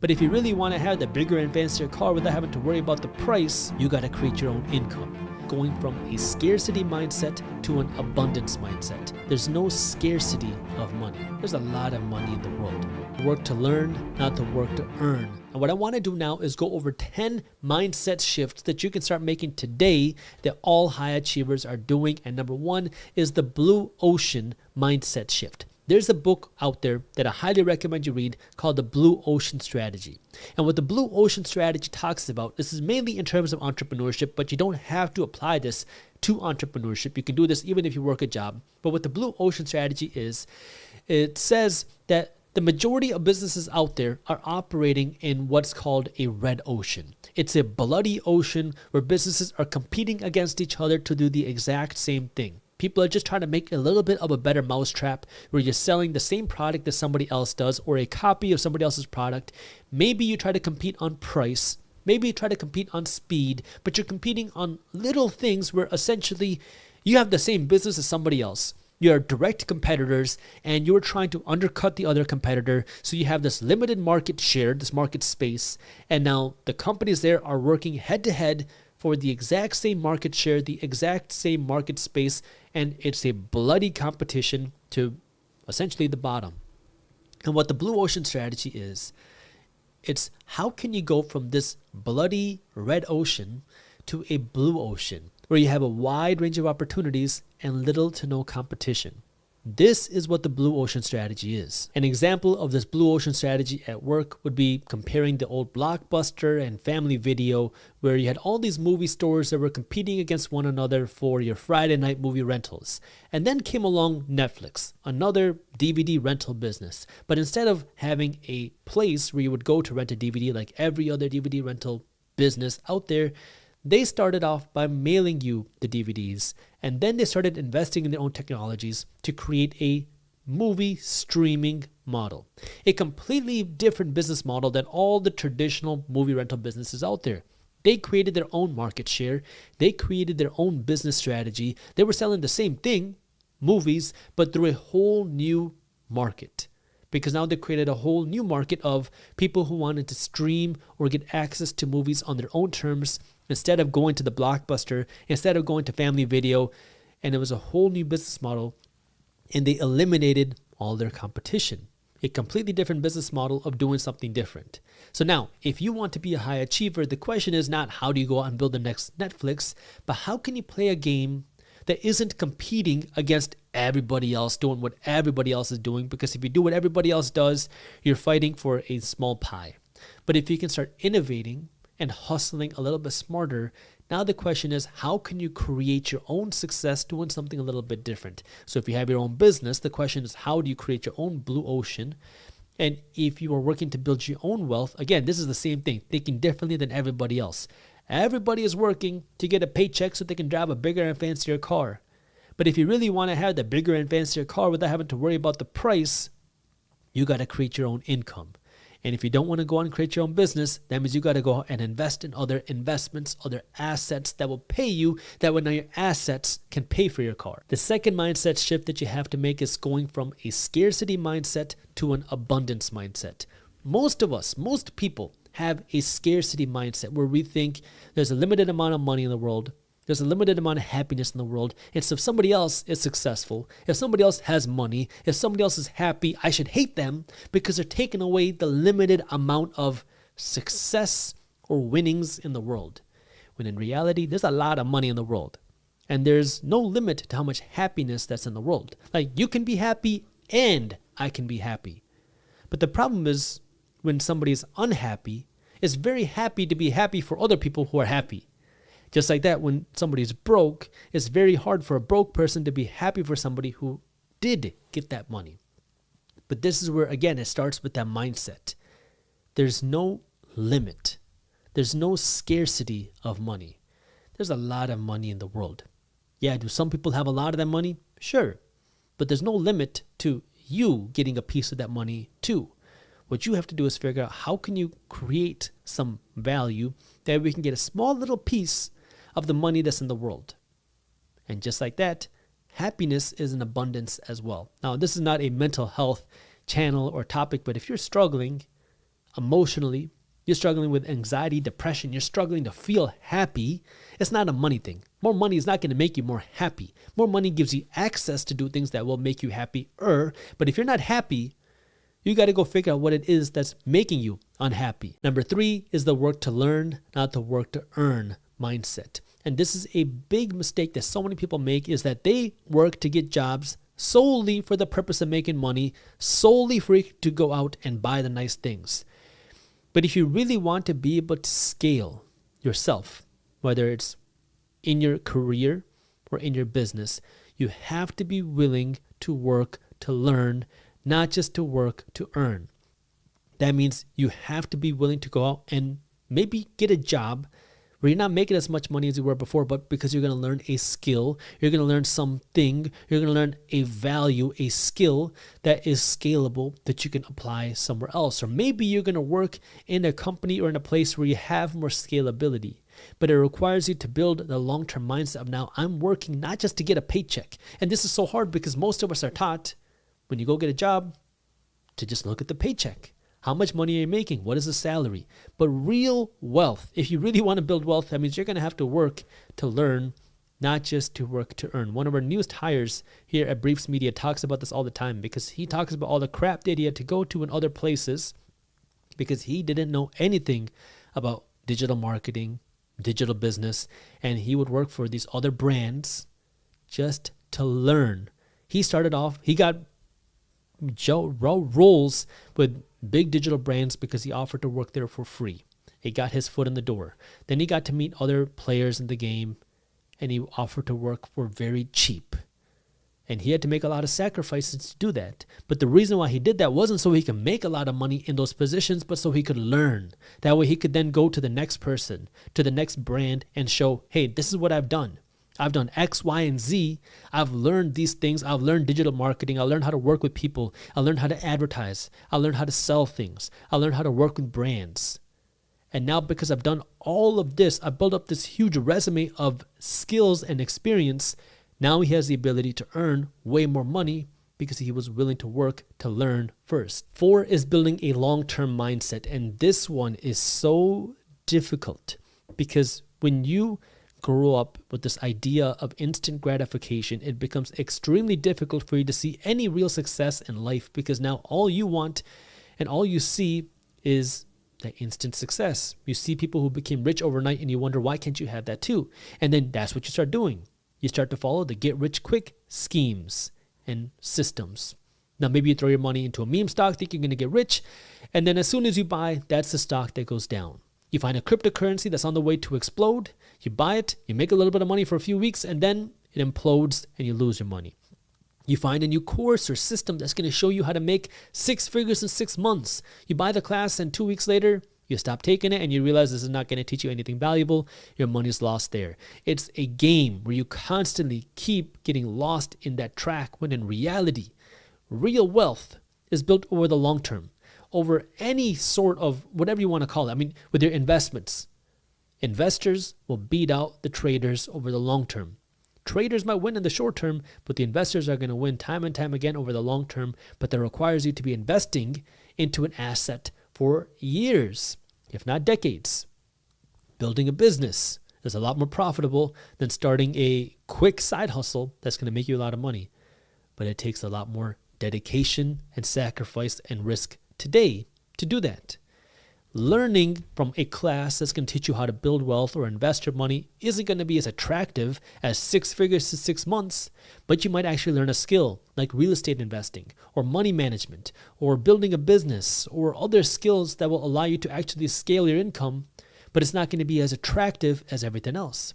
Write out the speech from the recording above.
But if you really want to have the bigger and fancier car without having to worry about the price, you got to create your own income. Going from a scarcity mindset to an abundance mindset. There's no scarcity of money. There's a lot of money in the world. Work to learn, not to work to earn. And what I want to do now is go over 10 mindset shifts that you can start making today that all high achievers are doing. And number one is the blue ocean mindset shift. There's a book out there that I highly recommend you read called The Blue Ocean Strategy. And what the Blue Ocean Strategy talks about, this is mainly in terms of entrepreneurship, but you don't have to apply this to entrepreneurship. You can do this even if you work a job. But what the Blue Ocean Strategy is, it says that the majority of businesses out there are operating in what's called a red ocean. It's a bloody ocean where businesses are competing against each other to do the exact same thing. People are just trying to make a little bit of a better mousetrap where you're selling the same product that somebody else does or a copy of somebody else's product. Maybe you try to compete on price. Maybe you try to compete on speed, but you're competing on little things where essentially you have the same business as somebody else. You're direct competitors and you're trying to undercut the other competitor. So you have this limited market share, this market space. And now the companies there are working head to head for the exact same market share, the exact same market space, and it's a bloody competition to essentially the bottom. And what the Blue Ocean Strategy is, it's how can you go from this bloody red ocean to a blue ocean where you have a wide range of opportunities and little to no competition. This is what the Blue Ocean Strategy is. An example of this Blue Ocean Strategy at work would be comparing the old Blockbuster and Family Video, where you had all these movie stores that were competing against one another for your Friday night movie rentals. And then came along Netflix, another DVD rental business. But instead of having a place where you would go to rent a DVD like every other DVD rental business out there, they started off by mailing you the DVDs, and then they started investing in their own technologies to create a movie streaming model. A completely different business model than all the traditional movie rental businesses out there. They created their own market share. They created their own business strategy. They were selling the same thing, movies, but through a whole new market. Because now they created a whole new market of people who wanted to stream or get access to movies on their own terms instead of going to the Blockbuster, instead of going to Family Video. And it was a whole new business model, and they eliminated all their competition. A completely different business model of doing something different. So now, if you want to be a high achiever, the question is not how do you go out and build the next Netflix, but how can you play a game that isn't competing against everybody else, doing what everybody else is doing. Because if you do what everybody else does, you're fighting for a small pie. But if you can start innovating and hustling a little bit smarter, now the question is, how can you create your own success doing something a little bit different? So if you have your own business, the question is, how do you create your own blue ocean? And if you are working to build your own wealth, again, this is the same thing, thinking differently than everybody else. Everybody is working to get a paycheck so they can drive a bigger and fancier car. But if you really want to have the bigger and fancier car without having to worry about the price, you got to create your own income. And if you don't want to go out and create your own business, that means you got to go and invest in other investments, other assets that will pay you, that way now your assets can pay for your car. The second mindset shift that you have to make is going from a scarcity mindset to an abundance mindset. Most of us, most people have a scarcity mindset where we think there's a limited amount of money in the world. There's a limited amount of happiness in the world. And so if somebody else is successful, if somebody else has money, if somebody else is happy, I should hate them because they're taking away the limited amount of success or winnings in the world. When in reality, there's a lot of money in the world. And there's no limit to how much happiness that's in the world. Like, you can be happy and I can be happy. But the problem is when somebody's unhappy, it's very happy to be happy for other people who are happy. Just like that, when somebody's broke, it's very hard for a broke person to be happy for somebody who did get that money. But this is where, again, it starts with that mindset. There's no limit. There's no scarcity of money. There's a lot of money in the world. Yeah, do some people have a lot of that money? Sure. But there's no limit to you getting a piece of that money too. What you have to do is figure out how can you create some value that we can get a small little piece of the money that's in the world. And just like that, happiness is an abundance as well. Now, this is not a mental health channel or topic, but if you're struggling, emotionally, you're struggling with anxiety, depression, you're struggling to feel happy, it's not a money thing. More money is not going to make you more happy. More money gives you access to do things that will make you happier. But if you're not happy, you got to go figure out what it is that's making you unhappy. Number 3 is the work to learn, not the work to earn mindset. And this is a big mistake that so many people make, is that they work to get jobs solely for the purpose of making money, solely for you to go out and buy the nice things. But if you really want to be able to scale yourself, whether it's in your career or in your business, you have to be willing to work to learn, not just to work to earn. That means you have to be willing to go out and maybe get a job where you're not making as much money as you were before, but because you're going to learn a skill, you're going to learn something, you're going to learn a value, a skill that is scalable that you can apply somewhere else. Or maybe you're going to work in a company or in a place where you have more scalability, but it requires you to build the long-term mindset of, now I'm working not just to get a paycheck. And this is so hard because most of us are taught when you go get a job to just look at the paycheck. How much money are you making? What is the salary? But real wealth, if you really want to build wealth, that means you're going to have to work to learn, not just to work to earn. One of our newest hires here at Briefs Media talks about this all the time, because he talks about all the crap that he had to go to in other places because he didn't know anything about digital marketing, digital business, and he would work for these other brands just to learn. He started off, he got roles with big digital brands because he offered to work there for free. It got his foot in the door. Then he got to meet other players in the game, and he offered to work for very cheap. And he had to make a lot of sacrifices to do that. But the reason why he did that wasn't so he could make a lot of money in those positions, but so he could learn. That way he could then go to the next person, to the next brand, and show, hey, this is what I've done. I've done X, Y, and Z. I've learned these things. I've learned digital marketing. I learned how to work with people. I learned how to advertise. I learned how to sell things. I learned how to work with brands. And now because I've done all of this, I built up this huge resume of skills and experience. Now he has the ability to earn way more money because he was willing to work to learn first. 4 is building a long-term mindset. And this one is so difficult because when you grow up with this idea of instant gratification, it becomes extremely difficult for you to see any real success in life, because now all you want and all you see is the instant success. You see people who became rich overnight and you wonder, why can't you have that too? And then that's what you start doing. You start to follow the get rich quick schemes and systems. Now maybe you throw your money into a meme stock, think you're going to get rich, and then as soon as you buy, that's the stock that goes down. You find a cryptocurrency that's on the way to explode, you buy it, you make a little bit of money for a few weeks, and then it implodes and you lose your money. You find a new course or system that's going to show you how to make 6 figures in 6 months. You buy the class and 2 weeks later, you stop taking it and you realize this is not going to teach you anything valuable. Your money's lost there. It's a game where you constantly keep getting lost in that track, when in reality, real wealth is built over the long term, over any sort of whatever you want to call it. I mean, with your investments, investors will beat out the traders over the long term. Traders might win in the short term, but the investors are going to win time and time again over the long term. But that requires you to be investing into an asset for years, if not decades. Building a business is a lot more profitable than starting a quick side hustle that's going to make you a lot of money. But it takes a lot more dedication and sacrifice and risk today to do that. Learning from a class that's going to teach you how to build wealth or invest your money isn't going to be as attractive as 6 figures in 6 months, but you might actually learn a skill like real estate investing or money management or building a business or other skills that will allow you to actually scale your income, but it's not going to be as attractive as everything else.